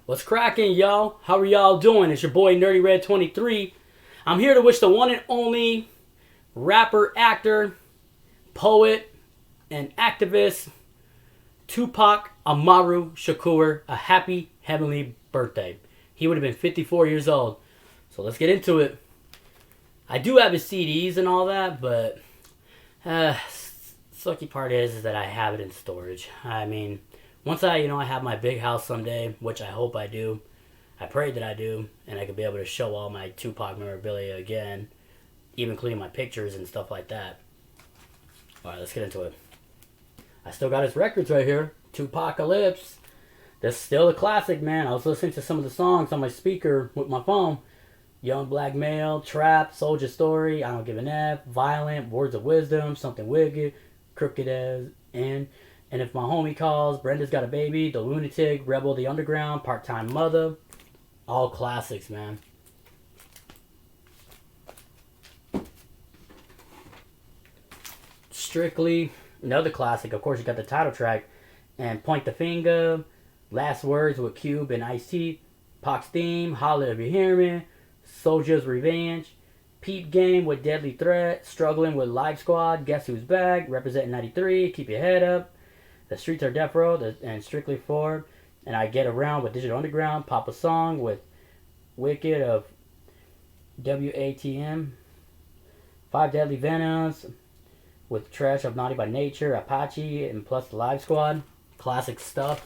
What's cracking, y'all? How are y'all doing? It's your boy Nerdy Red 23. I'm here to wish the one and only rapper, actor, poet, and activist Tupac Amaru Shakur a happy heavenly birthday. He would have been 54 years old. So let's get into it. I do have his CDs and all that, but sucky part is that I have it in storage. I mean, once I have my big house someday, which I hope I do, I pray that I do, and I could be able to show all my Tupac memorabilia again, even including my pictures and stuff like that. Alright, let's get into it. I still got his records right here. Tupacalypse. That's still a classic, man. I was listening to some of the songs on my speaker with my phone. Young Black Male, Trap, Soldier Story, I Don't Give an F, Violent, Words of Wisdom, Something Wicked, Crooked as, and If My Homie Calls, Brenda's Got a Baby, The Lunatic, Rebel the Underground, Part-Time Mother. All classics, man. Strictly, another classic. Of course, you got the title track. And Point the Finger, Last Words with Cube and Ice-T, Pac's Theme, Holla If You Hear Me, Soldier's Revenge, Peep Game with Deadly Threat, Struggling with Live Squad, Guess Who's Back, Representing 93, Keep Your Head Up, The Streets Are Death Row, and Strictly 4, and I Get Around with Digital Underground, Pop a Song with Wicked of WATM, Five Deadly Venoms with Trash of Naughty by Nature, Apache, and plus the Live Squad. Classic stuff.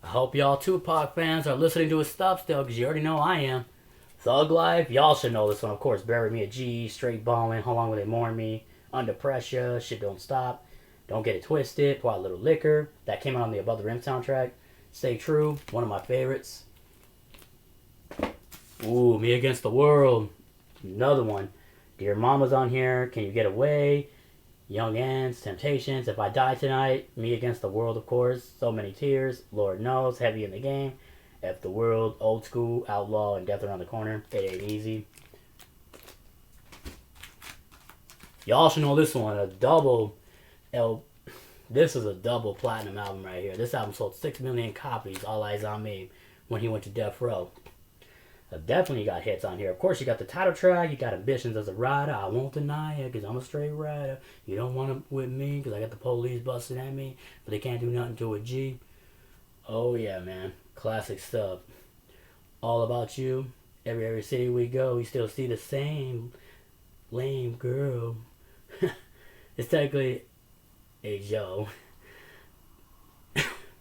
I hope y'all Tupac fans are listening to his stuff still, because you already know I am. Thug Life, y'all should know this one, of course. Bury Me a G, Straight Ballin', How Long Will They Mourn Me, Under Pressure, Shit Don't Stop, Don't Get It Twisted, Pour Out a Little Liquor. That came out on the Above the Rim soundtrack. Stay True, one of my favorites. Ooh, Me Against the World, another one. Dear Mama's on here, Can You Get Away, Young Ends, Temptations, If I Die Tonight, Me Against the World, of course, So Many Tears, Lord Knows, Heavy in the Game, F the World, Old School, Outlaw, and Death Around the Corner. It Ain't Easy. Y'all should know this one, a double L. This is a double platinum album right here. This album sold 6 million copies, All Eyes on Me, when he went to Death Row. Definitely got hits on here. Of course, you got the title track. You got Ambitions as a Rider. I won't deny it because I'm a straight rider. You don't want it with me because I got the police busting at me, but they can't do nothing to a G. Oh, yeah, man. Classic stuff. All About You. Every city we go, we still see the same lame girl. It's technically a Joe.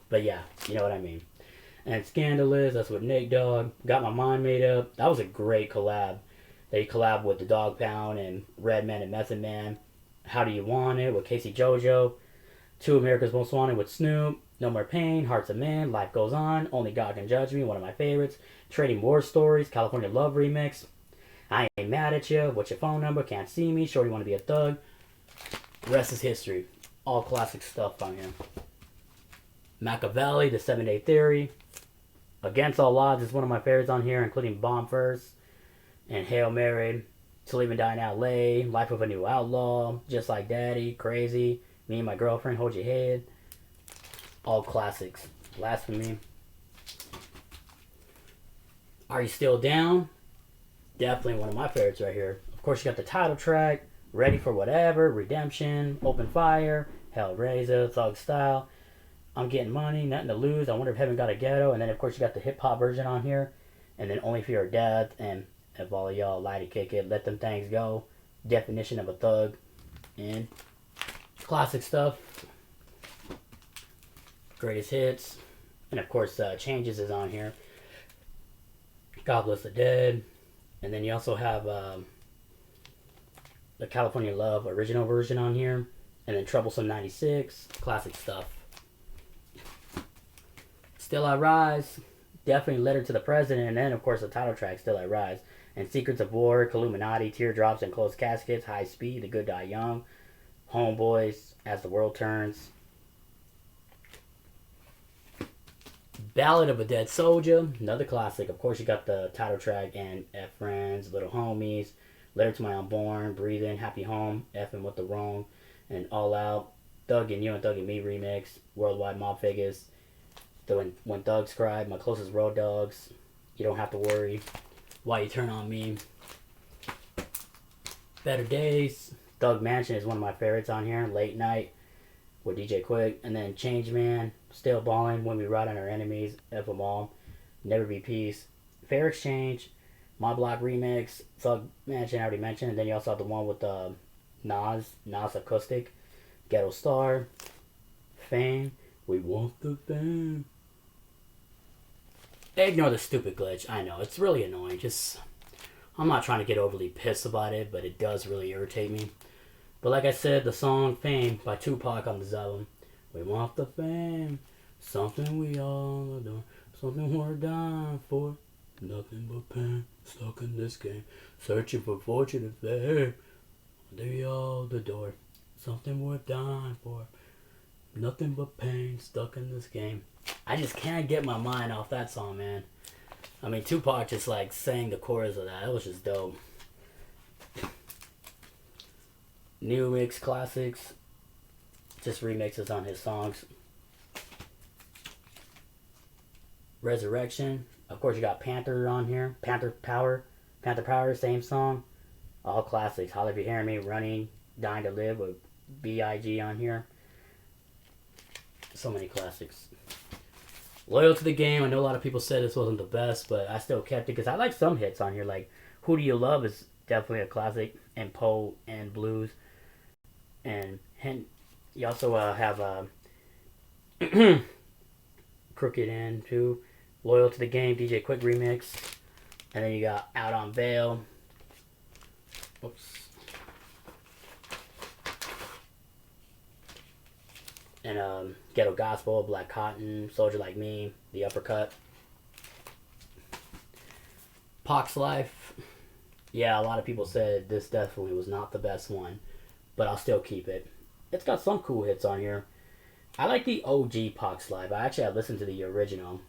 But yeah, you know what I mean. And Scandalous, that's with Nate Dogg. Got My Mind Made Up. That was a great collab. They collab with the Dog Pound and Redman and Method Man. How Do You Want It with Casey Jojo. Two America's Most Wanted with Snoop. No More Pain, Hearts of Man, Life Goes On. Only God Can Judge Me, one of my favorites. Trading War Stories, California Love Remix. I Ain't Mad at You. What's Your Phone Number? Can't See Me. Shorty Wanna Be a Thug. The rest is history. All classic stuff on here. Machiavelli, The 7 Day Theory. Against All Odds is one of my favorites on here, including Bomb First and Hail Mary, To Live and Die in LA, Life of a New Outlaw, Just Like Daddy, Crazy, Me and My Girlfriend, Hold Your Head. All classics. Blasphemy. Are You Still Down? Definitely one of my favorites right here. Of course, you got the title track, Ready for Whatever, Redemption, Open Fire, Hellraiser, Thug Style, I'm Getting Money, Nothing to Lose, I Wonder If Heaven Got a Ghetto, and then of course you got the hip hop version on here, and then Only Fear of Death, and if all of y'all lie to kick it, Let Them Things Go, Definition of a Thug, and classic stuff, greatest hits, and of course Changes is on here, God Bless the Dead, and then you also have the California Love original version on here, and then Troublesome 96, classic stuff. Still I Rise, definitely Letter to the President, and then of course the title track, Still I Rise, and Secrets of War, Illuminati, Teardrops and Closed Caskets, High Speed, The Good Die Young, Homeboys, As the World Turns, Ballad of a Dead Soldier, another classic. Of course you got the title track and F Friends, Little Homies, Letter to My Unborn, Breathing, Happy Home, Effing with the Wrong, and All Out, Thug and You and Thug and Me remix, Worldwide Mob Figures, When Thugs Cry, My Closest Road Dogs, You Don't Have to Worry, Why You Turn on Me, Better Days, Thug Mansion is one of my favorites on here, Late Night with DJ Quick, and then Change Man, Still Ballin', When We Ride on Our Enemies, F them all, Never Be Peace, Fair Exchange, My Block Remix, Thug Mansion I already mentioned, and then you also have the one with Nas Acoustic, Ghetto Star, Fame, We Want the Fame. Ignore the stupid glitch. I know, it's really annoying. I'm not trying to get overly pissed about it, but it does really irritate me. But like I said, the song Fame by Tupac on this album. We want the fame, something we all adore, something we're dying for. Nothing but pain, stuck in this game, searching for fortune and fame. They all the door, something worth dying for. Nothing but pain, stuck in this game. I just can't get my mind off that song, man. I mean, Tupac just like sang the chorus of that. It was just dope. New Mix Classics, just remixes on his songs. Resurrection, of course you got Panther on here. Panther Power, same song. All classics. Holler If You Hear Me, Running, Dying to Live with B.I.G. on here. So many classics. Loyal to the Game. I know a lot of people said this wasn't the best, but I still kept it because I like some hits on here. Like Who Do You Love is definitely a classic, and Poe and Blues. And you also have Crooked End too. Loyal to the Game, DJ Quick remix. And then you got Out on Bail. Oops. And Ghetto Gospel, Black Cotton, Soldier Like Me, The Uppercut. Pac's Life. Yeah, a lot of people said this definitely was not the best one, but I'll still keep it. It's got some cool hits on here. I like the OG Pac's Life. I listened to the original,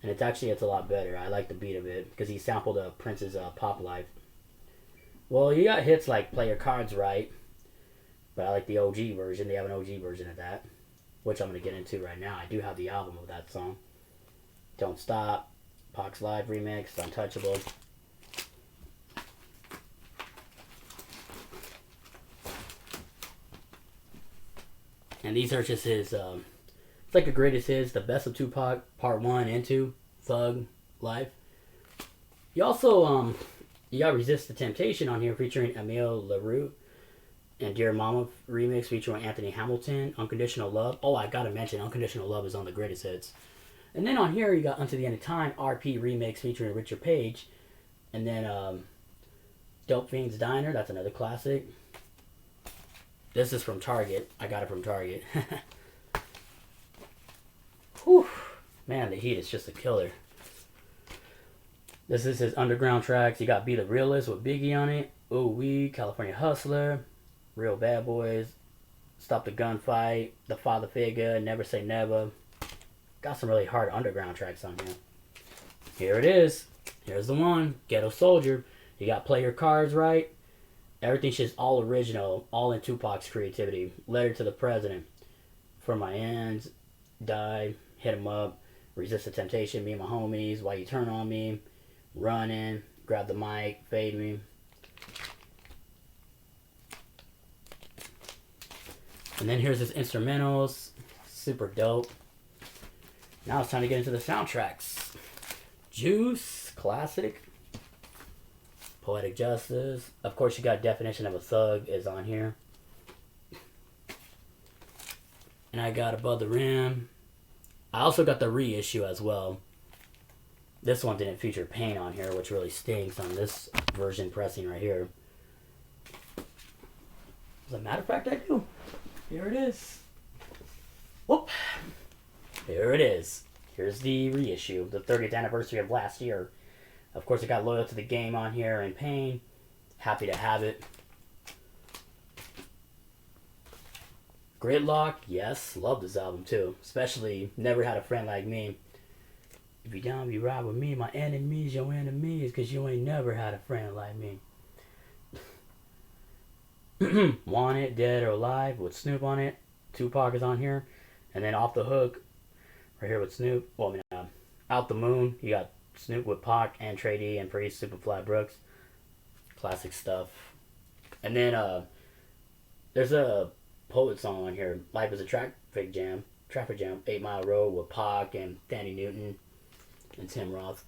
and it's a lot better. I like the beat of it because he sampled Prince's Pop Life. Well, you got hits like Play Your Cards Right, but I like the OG version. They have an OG version of that, which I'm going to get into right now. I do have the album of that song. Don't Stop, Pac's Live remix, Untouchable. And these are just his, it's like a greatest hits, the best of Tupac, part 1 and 2, Thug Life. You also, you got Resist the Temptation on here featuring Emile LaRue. And Dear Mama remix featuring Anthony Hamilton. Unconditional Love. Oh, I gotta mention, Unconditional Love is on the greatest hits. And then on here, you got Unto the End of Time, RP remix featuring Richard Page. And then Dope Fiends Diner, that's another classic. This is from Target. I got it from Target. Whew. Man, the heat is just a killer. This is his underground tracks. You got Be the Realist with Biggie on it. Ooh Wee, California Hustler. Real Bad Boys, Stop the Gunfight, The Father Figure, Never Say Never. Got some really hard underground tracks on here. Here it is. Here's the one. Ghetto Soldier. You got Play Your Cards Right. Everything's just all original, all in Tupac's creativity. Letter to the President. For My Ends, Die, Hit 'Em Up, Resist the Temptation, Me and My Homies, Why You Turn on Me, Running, Grab the Mic, Fade Me. And then here's his instrumentals. Super dope. Now it's time to get into the soundtracks. Juice, classic. Poetic Justice. Of course, you got Definition of a Thug is on here. And I got Above the Rim. I also got the reissue as well. This one didn't feature Pain on here, which really stinks on this version pressing right here. As a matter of fact, I do. Here it is. Whoop. Here it is. Here's the reissue, the 30th anniversary of last year. Of course, I got Loyal to the Game on here and Pain. Happy to have it. Gridlock, yes, love this album too. Especially Never Had a Friend Like Me. If you down, you ride with me. My enemies, your enemies, cause you ain't never had a friend like me. Wanted, Dead or Alive with Snoop on it. Tupac is on here. And then Off the Hook, Right here with Snoop. Well, I mean, Out the Moon. You got Snoop with Pac and Trey D and Priest, Superfly Brooks. Classic stuff. And then there's a Poet song on here. Life is a Traffic Jam. Traffic Jam. 8 Mile Road with Pac and Danny Newton and Tim Roth.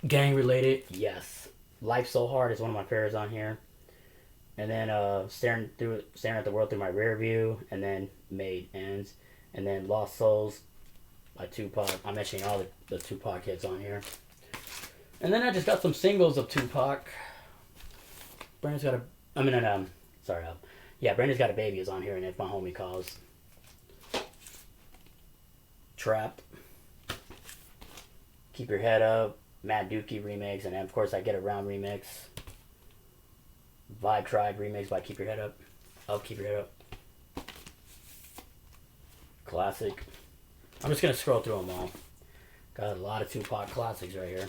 Gang related, yes. Life So Hard is one of my favorites on here. And then staring at the world through my rear view, and then Made Ends, and then Lost Souls by Tupac. I'm mentioning all the Tupac hits on here. And then I just got some singles of Tupac. Brandon's got a, I mean, sorry, yeah, Brandon's Got a Baby is on here, and If My Homie Calls. Trap. Keep Your Head Up. Matt Dookie remix, and then of course I Get Around remix. Vibe Tribe remix by Keep Your Head Up. Keep Your Head Up. Classic. I'm just gonna scroll through them all. Got a lot of Tupac classics right here.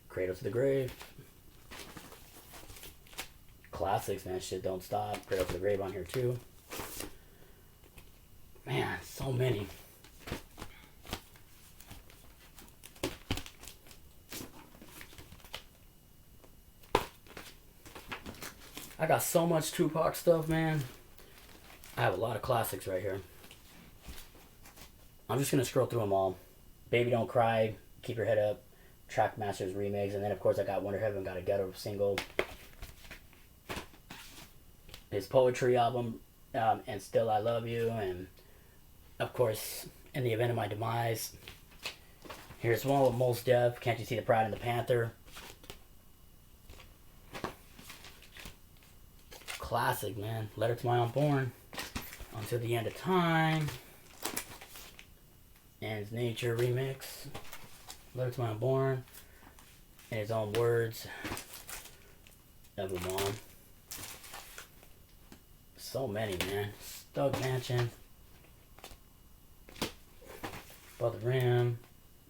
Cradle to the Grave. Classics, man. Shit Don't Stop. Cradle to the Grave on here too. Man, so many. I got so much Tupac stuff, man. I have a lot of classics right here. I'm just going to scroll through them all. Baby Don't Cry, Keep Your Head Up, Trackmasters remix, and then of course I got Wonder Heaven Got a Ghetto single. His poetry album, and Still I Love You, and of course In the Event of My Demise. Here's one with Mos Def, Can't You See the Pride in the Panther. Classic, man. Letter to My Unborn. Until the End of Time. And his Nature remix. Letter to My Unborn. In his own words. Evermore. So many, man. Stug Mansion. Above the Rim.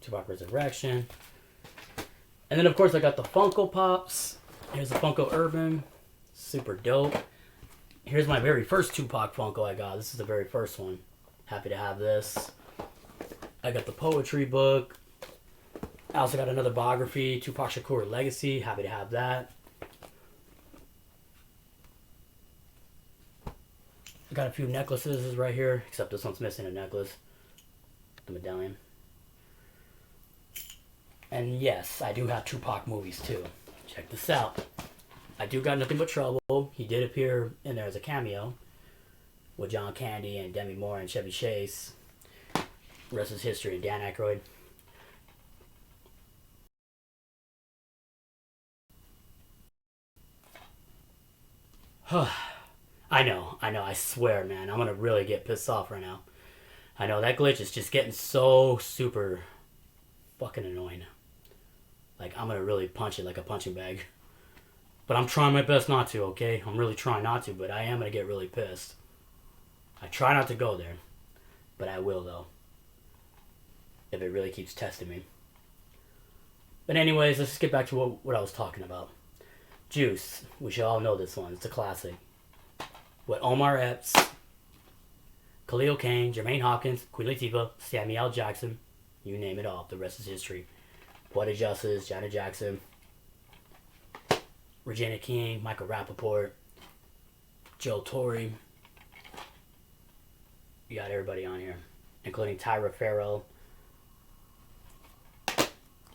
Tupac Resurrection. And then, of course, I got the Funko Pops. Here's the Funko Urban. Super dope. Here's my very first Tupac Funko I got. This is the very first one. Happy to have this. I got the poetry book. I also got another biography, Tupac Shakur Legacy. Happy to have that. I got a few necklaces right here, except this one's missing a necklace. The medallion. And yes, I do have Tupac movies too. Check this out. I do got Nothing But Trouble. He did appear in there as a cameo with John Candy and Demi Moore and Chevy Chase. Rest is history and Dan Aykroyd. I know, I swear, man. I'm gonna really get pissed off right now. I know, that glitch is just getting so super fucking annoying. Like, I'm gonna really punch it like a punching bag. But I'm trying my best not to, okay? I'm really trying not to, but I am gonna get really pissed. I try not to go there, but I will, though. If it really keeps testing me. But anyways, let's just get back to what I was talking about. Juice. We should all know this one. It's a classic. With Omar Epps, Khalil Kane, Jermaine Hopkins, Queen Latifah, Samuel L. Jackson. You name it all. The rest is history. Poetic Justice, Janet Jackson, Regina King, Michael Rappaport, Joe Torre. You got everybody on here, including Tyra Farrell.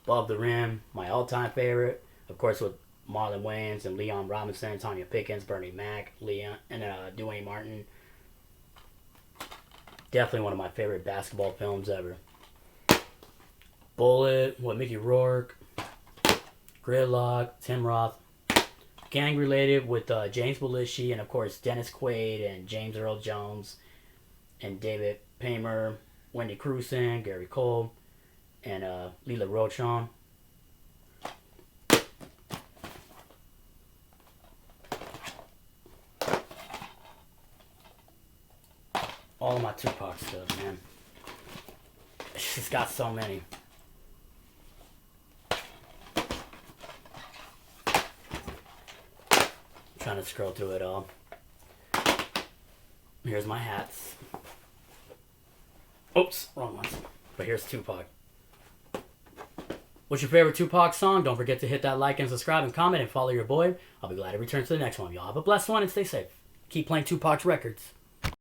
Above the Rim, my all-time favorite, of course, with Marlon Wayans and Leon Robinson, Tanya Pickens, Bernie Mac, Leon, and Dwayne Martin. Definitely one of my favorite basketball films ever. Bullet with Mickey Rourke, Gridlock, Tim Roth. Gang related with James Belushi and of course Dennis Quaid and James Earl Jones and David Paymer, Wendy Crewson, Gary Cole, and Lila Rochon. All of my Tupac stuff, man. It's just got so many. Trying to scroll through it all. Here's my hats. Oops, wrong ones. But here's Tupac. What's your favorite Tupac song? Don't forget to hit that like and subscribe and comment and follow your boy. I'll be glad to return to the next one. Y'all have a blessed one and stay safe. Keep playing Tupac's records.